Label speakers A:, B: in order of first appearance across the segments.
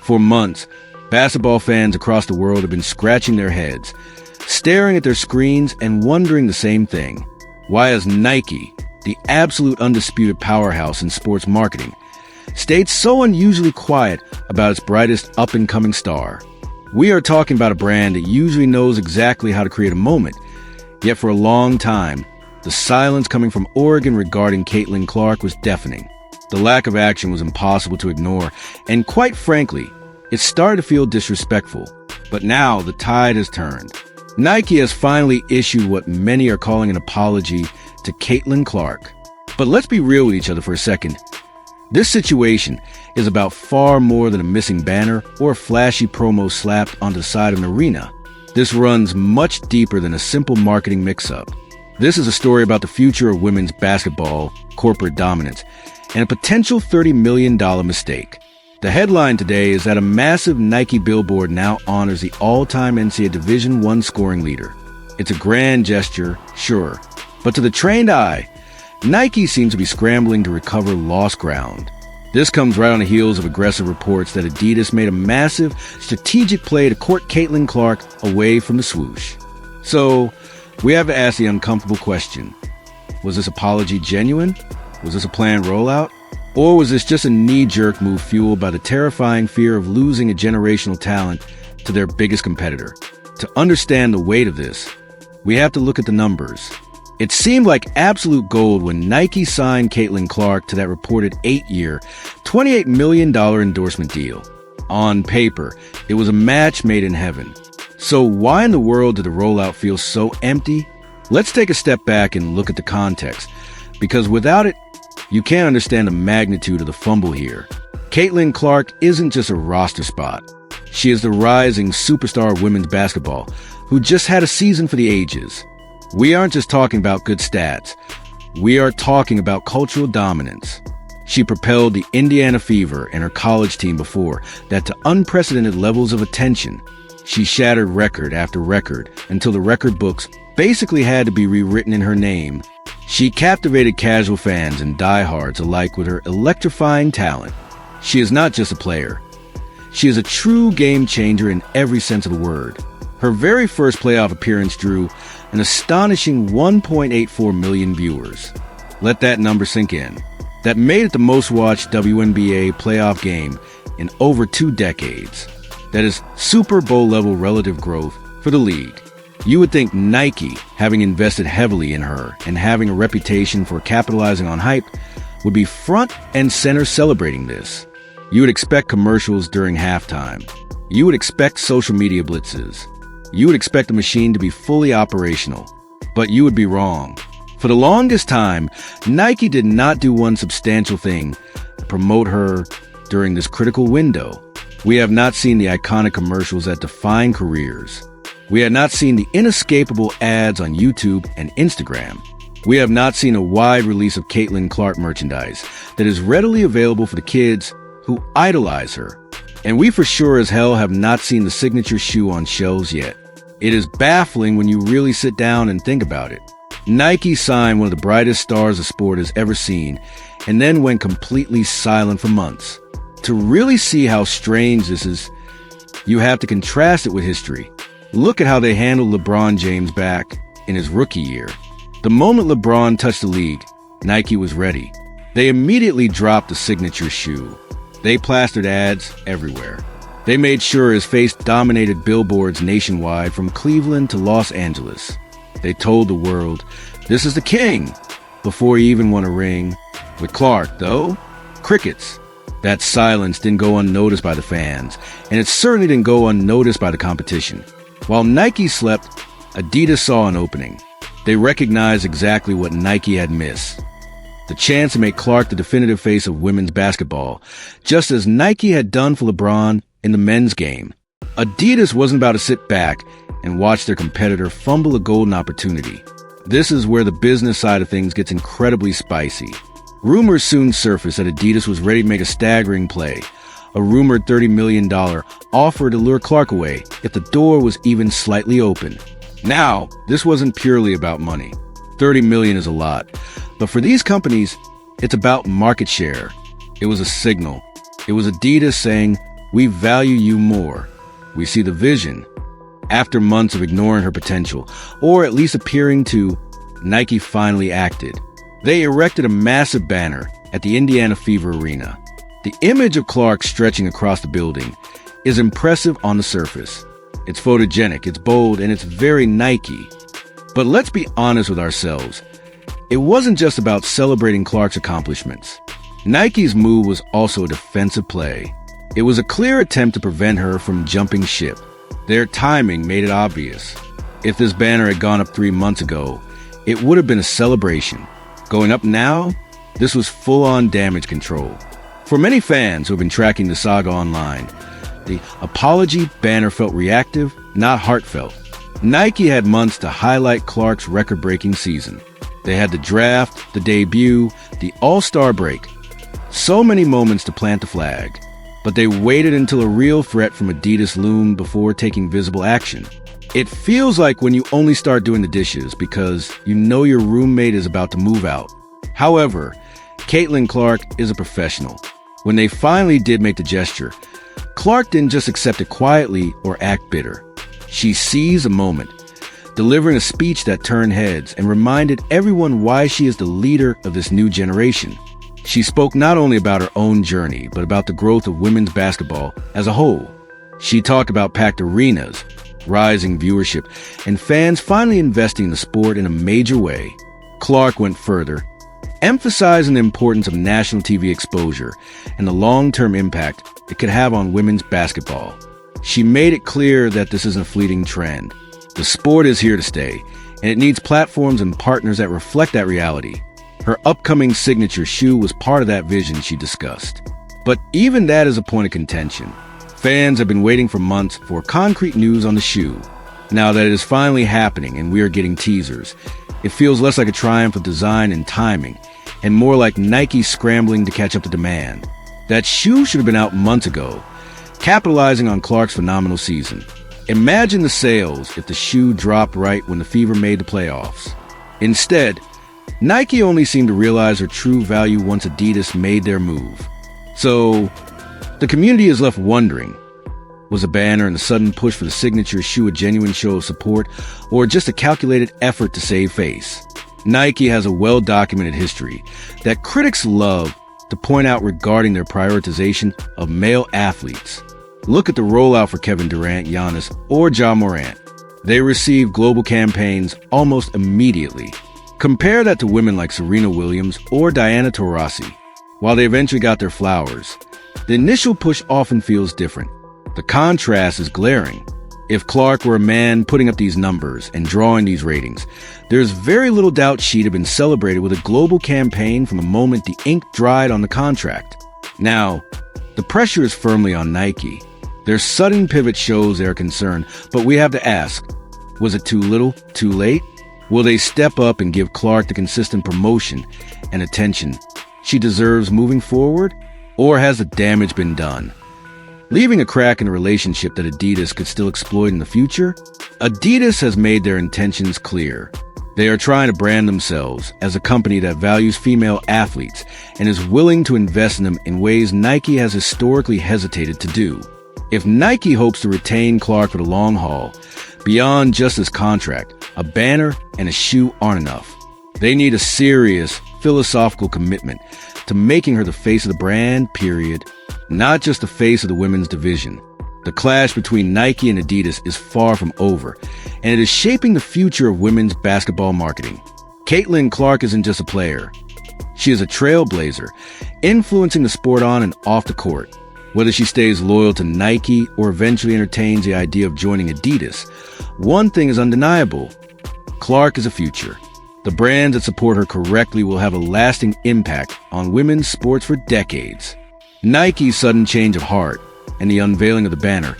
A: For months, basketball fans across the world have been scratching their heads, staring at their screens and wondering the same thing. Why has Nike, the absolute undisputed powerhouse in sports marketing, stayed so unusually quiet about its brightest up-and-coming star? We are talking about a brand that usually knows exactly how to create a moment, yet for a long time, the silence coming from Oregon regarding Caitlin Clark was deafening. The lack of action was impossible to ignore, and quite frankly, it started to feel disrespectful. But now the tide has turned. Nike has finally issued what many are calling an apology to Caitlin Clark. But let's be real with each other for a second. This situation is about far more than a missing banner or a flashy promo slapped onto the side of an arena. This runs much deeper than a simple marketing mix-up. This is a story about the future of women's basketball, corporate dominance, and a potential $30 million mistake. The headline today is that a massive Nike billboard now honors the all-time NCAA Division I scoring leader. It's a grand gesture, sure, but to the trained eye, Nike seems to be scrambling to recover lost ground. This comes right on the heels of aggressive reports that Adidas made a massive, strategic play to court Caitlin Clark away from the swoosh. So, we have to ask the uncomfortable question. Was this apology genuine? Was this a planned rollout? Or was this just a knee-jerk move fueled by the terrifying fear of losing a generational talent to their biggest competitor? To understand the weight of this, we have to look at the numbers. It seemed like absolute gold when Nike signed Caitlin Clark to that reported 8-year, $28 million endorsement deal. On paper, it was a match made in heaven. So why in the world did the rollout feel so empty? Let's take a step back and look at the context, because without it, you can't understand the magnitude of the fumble here. Caitlin Clark isn't just a roster spot. She is the rising superstar of women's basketball who just had a season for the ages. We aren't just talking about good stats. We are talking about cultural dominance. She propelled the Indiana Fever and her college team before that to unprecedented levels of attention. She shattered record after record until the record books basically had to be rewritten in her name. She captivated casual fans and diehards alike with her electrifying talent. She is not just a player. She is a true game changer in every sense of the word. Her very first playoff appearance drew an astonishing 1.84 million viewers. Let that number sink in. That made it the most watched WNBA playoff game in over 2 decades. That is Super Bowl level relative growth for the league. You would think Nike, having invested heavily in her and having a reputation for capitalizing on hype, would be front and center celebrating this. You would expect commercials during halftime. You would expect social media blitzes. You would expect the machine to be fully operational. But you would be wrong. For the longest time, Nike did not do one substantial thing to promote her during this critical window. We have not seen the iconic commercials that define careers. We have not seen the inescapable ads on YouTube and Instagram. We have not seen a wide release of Caitlin Clark merchandise that is readily available for the kids who idolize her. And we for sure as hell have not seen the signature shoe on shelves yet. It is baffling when you really sit down and think about it. Nike signed one of the brightest stars the sport has ever seen, and then went completely silent for months. To really see how strange this is, you have to contrast it with history. Look at how they handled LeBron James back in his rookie year. The moment LeBron touched the league, Nike was ready. They immediately dropped the signature shoe. They plastered ads everywhere. They made sure his face dominated billboards nationwide from Cleveland to Los Angeles. They told the world, "This is the king," before he even won a ring. With Clark, though, crickets. That silence didn't go unnoticed by the fans, and it certainly didn't go unnoticed by the competition. While Nike slept, Adidas saw an opening. They recognized exactly what Nike had missed. The chance to make Clark the definitive face of women's basketball, just as Nike had done for LeBron in the men's game. Adidas wasn't about to sit back and watch their competitor fumble a golden opportunity. This is where the business side of things gets incredibly spicy. Rumors soon surfaced that Adidas was ready to make a staggering play. A rumored $30 million offer to lure Clark away if the door was even slightly open. Now, this wasn't purely about money. $30 million is a lot. But for these companies, it's about market share. It was a signal. It was Adidas saying, We value you more. We see the vision. After months of ignoring her potential, or at least appearing to, Nike finally acted. They erected a massive banner at the Indiana Fever Arena. The image of Clark stretching across the building is impressive on the surface. It's photogenic, it's bold, and it's very Nike. But let's be honest with ourselves. It wasn't just about celebrating Clark's accomplishments. Nike's move was also a defensive play. It was a clear attempt to prevent her from jumping ship. Their timing made it obvious. If this banner had gone up 3 months ago, it would have been a celebration. Going up now, this was full-on damage control. For many fans who have been tracking the saga online, the apology banner felt reactive, not heartfelt. Nike had months to highlight Clark's record-breaking season. They had the draft, the debut, the All-Star break. So many moments to plant the flag. But they waited until a real threat from Adidas loomed before taking visible action. It feels like when you only start doing the dishes because you know your roommate is about to move out. However, Caitlin Clark is a professional. When they finally did make the gesture, Clark didn't just accept it quietly or act bitter. She seized a moment, delivering a speech that turned heads and reminded everyone why she is the leader of this new generation. She spoke not only about her own journey, but about the growth of women's basketball as a whole. She talked about packed arenas, rising viewership, and fans finally investing in the sport in a major way. Clark went further, emphasizing the importance of national TV exposure and the long-term impact it could have on women's basketball. She made it clear that this isn't a fleeting trend. The sport is here to stay, and it needs platforms and partners that reflect that reality. Her upcoming signature shoe was part of that vision she discussed. But even that is a point of contention. Fans have been waiting for months for concrete news on the shoe. Now that it is finally happening and we are getting teasers, it feels less like a triumph of design and timing, and more like Nike scrambling to catch up to demand. That shoe should have been out months ago, capitalizing on Clark's phenomenal season. Imagine the sales if the shoe dropped right when the Fever made the playoffs. Instead, Nike only seemed to realize her true value once Adidas made their move. So, the community is left wondering, was a banner and the sudden push for the signature shoe a genuine show of support, or just a calculated effort to save face? Nike has a well-documented history that critics love to point out regarding their prioritization of male athletes. Look at the rollout for Kevin Durant, Giannis, or Ja Morant. They received global campaigns almost immediately. Compare that to women like Serena Williams or Diana Taurasi. While they eventually got their flowers, the initial push often feels different. The contrast is glaring. If Clark were a man putting up these numbers and drawing these ratings, there's very little doubt she'd have been celebrated with a global campaign from the moment the ink dried on the contract. Now, the pressure is firmly on Nike. Their sudden pivot shows they are concerned, but we have to ask, was it too little, too late? Will they step up and give Clark the consistent promotion and attention she deserves moving forward? Or has the damage been done, leaving a crack in a relationship that Adidas could still exploit in the future? Adidas has made their intentions clear. They are trying to brand themselves as a company that values female athletes and is willing to invest in them in ways Nike has historically hesitated to do. If Nike hopes to retain Clark for the long haul, beyond just his contract, a banner and a shoe aren't enough. They need a serious philosophical commitment to making her the face of the brand, period, not just the face of the women's division. The clash between Nike and Adidas is far from over, and it is shaping the future of women's basketball marketing. Caitlin Clark isn't just a player. She is a trailblazer, influencing the sport on and off the court. Whether she stays loyal to Nike or eventually entertains the idea of joining Adidas, one thing is undeniable. Clark is a future. The brands that support her correctly will have a lasting impact on women's sports for decades. Nike's sudden change of heart and the unveiling of the banner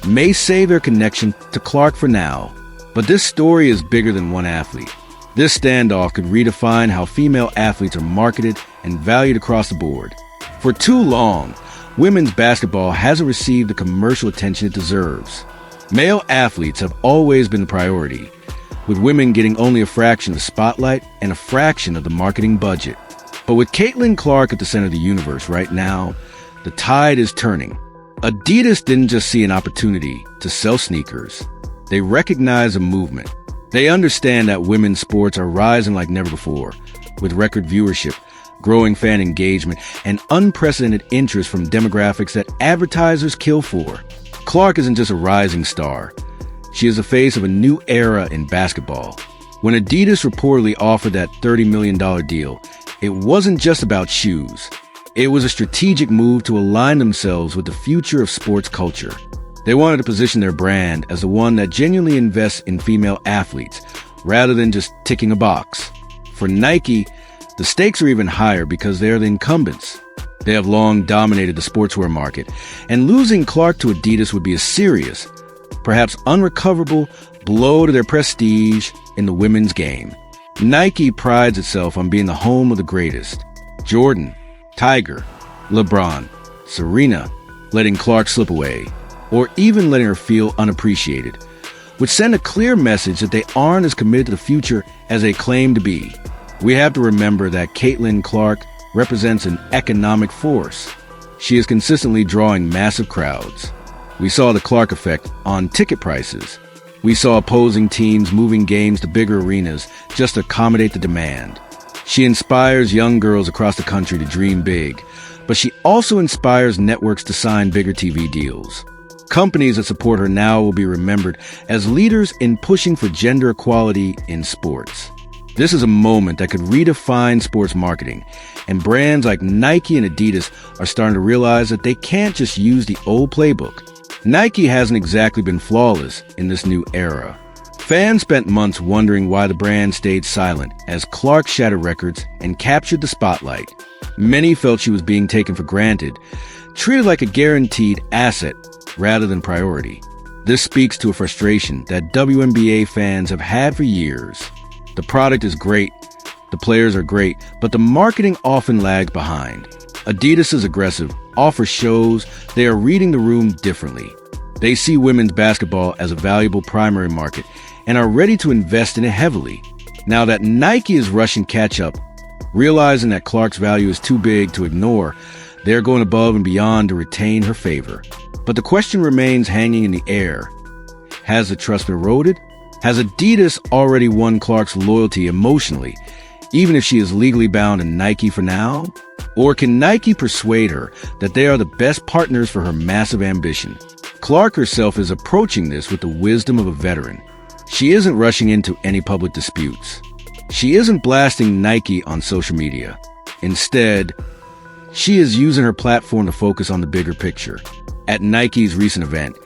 A: may save their connection to Clark for now, but this story is bigger than one athlete. This standoff could redefine how female athletes are marketed and valued across the board. For too long, women's basketball hasn't received the commercial attention it deserves. Male athletes have always been the priority, with women getting only a fraction of the spotlight and a fraction of the marketing budget. But with Caitlin Clark at the center of the universe right now, the tide is turning. Adidas didn't just see an opportunity to sell sneakers. They recognize a movement. They understand that women's sports are rising like never before, with record viewership, growing fan engagement, and unprecedented interest from demographics that advertisers kill for. Clark isn't just a rising star. She is the face of a new era in basketball. When Adidas reportedly offered that $30 million deal, it wasn't just about shoes. It was a strategic move to align themselves with the future of sports culture. They wanted to position their brand as the one that genuinely invests in female athletes, rather than just ticking a box. For Nike, the stakes are even higher because they are the incumbents. They have long dominated the sportswear market, and losing Clark to Adidas would be a serious, perhaps unrecoverable, blow to their prestige in the women's game. Nike prides itself on being the home of the greatest. Jordan, Tiger, LeBron, Serena, letting Clark slip away, or even letting her feel unappreciated, would send a clear message that they aren't as committed to the future as they claim to be. We have to remember that Caitlin Clark represents an economic force. She is consistently drawing massive crowds. We saw the Clark effect on ticket prices. We saw opposing teams moving games to bigger arenas just to accommodate the demand. She inspires young girls across the country to dream big, but she also inspires networks to sign bigger TV deals. Companies that support her now will be remembered as leaders in pushing for gender equality in sports. This is a moment that could redefine sports marketing, and brands like Nike and Adidas are starting to realize that they can't just use the old playbook. Nike hasn't exactly been flawless in this new era. Fans spent months wondering why the brand stayed silent as Clark shattered records and captured the spotlight. Many felt she was being taken for granted, treated like a guaranteed asset rather than priority. This speaks to a frustration that WNBA fans have had for years. The product is great, the players are great, but the marketing often lags behind. Adidas is aggressive, offers shows, they are reading the room differently. They see women's basketball as a valuable primary market and are ready to invest in it heavily. Now that Nike is rushing catch-up, realizing that Clark's value is too big to ignore, they're going above and beyond to retain her favor. But the question remains hanging in the air. Has the trust been eroded? Has Adidas already won Clark's loyalty emotionally, even if she is legally bound to Nike for now? Or can Nike persuade her that they are the best partners for her massive ambition? Clark herself is approaching this with the wisdom of a veteran. She isn't rushing into any public disputes. She isn't blasting Nike on social media. Instead, she is using her platform to focus on the bigger picture. At Nike's recent event,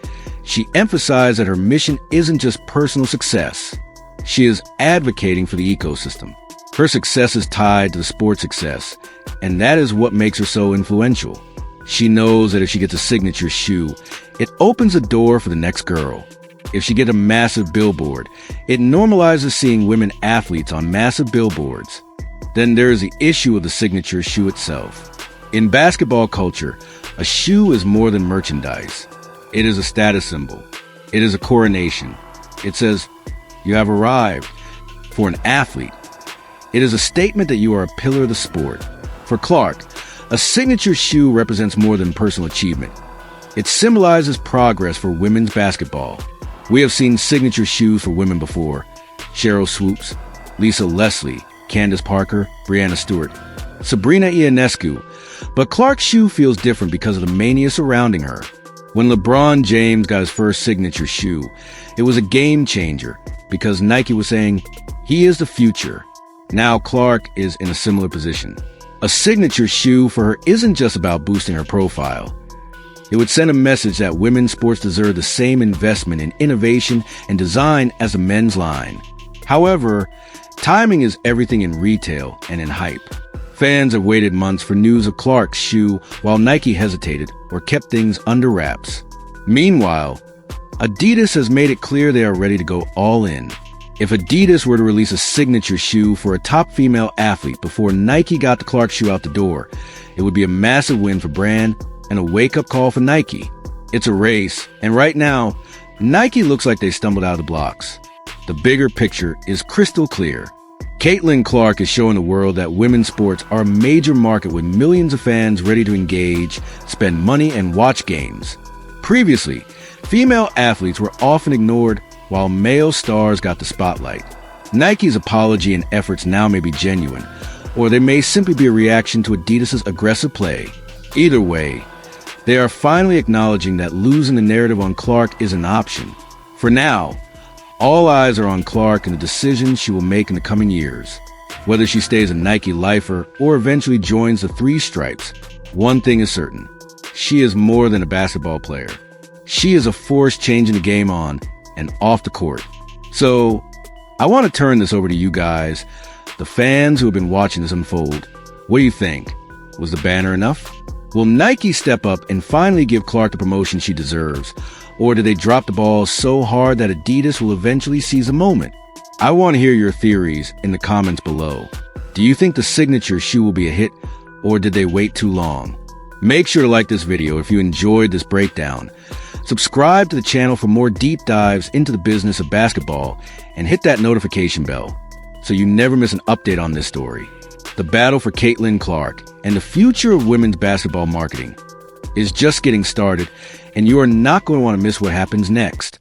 A: she emphasized that her mission isn't just personal success. She is advocating for the ecosystem. Her success is tied to the sport's success, and that is what makes her so influential. She knows that if she gets a signature shoe, it opens a door for the next girl. If she gets a massive billboard, it normalizes seeing women athletes on massive billboards. Then there is the issue of the signature shoe itself. In basketball culture, a shoe is more than merchandise. It is a status symbol. It is a coronation. It says, "You have arrived." For an athlete, it is a statement that you are a pillar of the sport. For Clark, a signature shoe represents more than personal achievement. It symbolizes progress for women's basketball. We have seen signature shoes for women before. Cheryl Swoops, Lisa Leslie, Candace Parker, Brianna Stewart, Sabrina Ionescu. But Clark's shoe feels different because of the mania surrounding her. When LeBron James got his first signature shoe, it was a game changer because Nike was saying, he is the future. Now Clark is in a similar position. A signature shoe for her isn't just about boosting her profile. It would send a message that women's sports deserve the same investment in innovation and design as the men's line. However, timing is everything in retail and in hype. Fans have waited months for news of Clark's shoe while Nike hesitated or kept things under wraps. Meanwhile, Adidas has made it clear they are ready to go all in. If Adidas were to release a signature shoe for a top female athlete before Nike got the Clark shoe out the door, it would be a massive win for brand and a wake-up call for Nike. It's a race, and right now, Nike looks like they stumbled out of the blocks. The bigger picture is crystal clear. Caitlin Clark is showing the world that women's sports are a major market with millions of fans ready to engage, spend money, and watch games. Previously, female athletes were often ignored while male stars got the spotlight. Nike's apology and efforts now may be genuine, or they may simply be a reaction to Adidas's aggressive play. Either way, they are finally acknowledging that losing the narrative on Clark is an option. For now, all eyes are on Clark and the decisions she will make in the coming years. Whether she stays a Nike lifer or eventually joins the Three Stripes, one thing is certain. She is more than a basketball player. She is a force changing the game on and off the court. So, I want to turn this over to you guys, the fans who have been watching this unfold. What do you think? Was the banner enough? Will Nike step up and finally give Clark the promotion she deserves? Or do they drop the ball so hard that Adidas will eventually seize a moment? I want to hear your theories in the comments below. Do you think the signature shoe will be a hit, or did they wait too long? Make sure to like this video if you enjoyed this breakdown. Subscribe to the channel for more deep dives into the business of basketball, and hit that notification bell so you never miss an update on this story. The battle for Caitlin Clark and the future of women's basketball marketing is just getting started, and you are not going to want to miss what happens next.